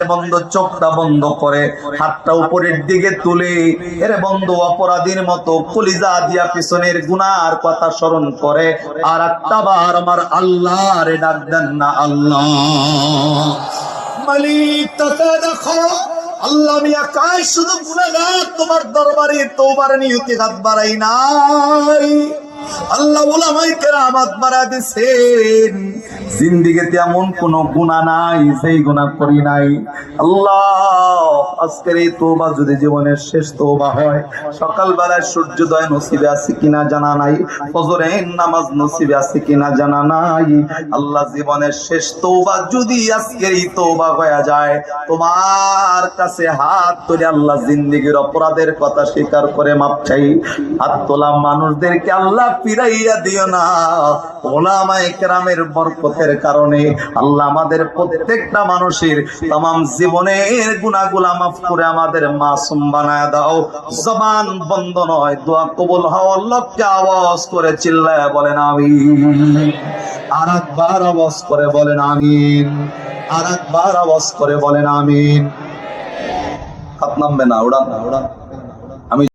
বন্ধ, চোখটা বন্ধ করে হাতটা উপরের দিকে তুলে এর বন্ধু অপরাধীর মতো কলিজা দিয়া পিছনের গুনার কথা স্মরণ করে আর একটা বার আমার আল্লাহরে ডাক দেন না, আল্লাহ মালিক তাকে দেখো, আল্লাহ আমি একাই শুধু গুনাহগার, তোমার দরবারে তওবার নিয়তে হাত বাড়াই নাই। আল্লাহ উলামায়ে কেরাম হাত বাড়া দিয়েছেন, জিন্দেগিতে এমন কোন গুনাহ নাই যেই গুনাহ করি নাই। আল্লাহ আজকের এই তওবা যদি জীবনের শেষ তওবা হয়, সকালবেলায় সূর্যোদয় নসিবে আছে কিনা জানা নাই, ফজরের নামাজ নসিবে আছে কিনা জানা নাই। আল্লাহ জীবনের শেষ তওবা যদি আজকের এই তওবা হয়ে যায়, তোমার কাছে হাত তুলে আল্লাহ জিন্দেগির অপরাধের কথা স্বীকার করে মাপ চাই। হাত তোলা মানুষদেরকে আল্লাহ ফিরাইয়া দিও না। উলামায়ে কেরামের বরকতের কারণে আল্লাহ আমাদের প্রত্যেকটা মানুষের तमाम জীবনের গুনাহগুলো মাফ করে আমাদের মাসুম বানায় দাও। জবান বন্ধ নয়, দোয়া কবুল হওয়ার লক্ষ্যে আওয়াজ করে চিল্লায় বলেন আমিন। আরেকবার আওয়াজ করে বলেন আমিন। আরেকবার আওয়াজ করে বলেন আমিন। হাত নামবে না, উড়ান।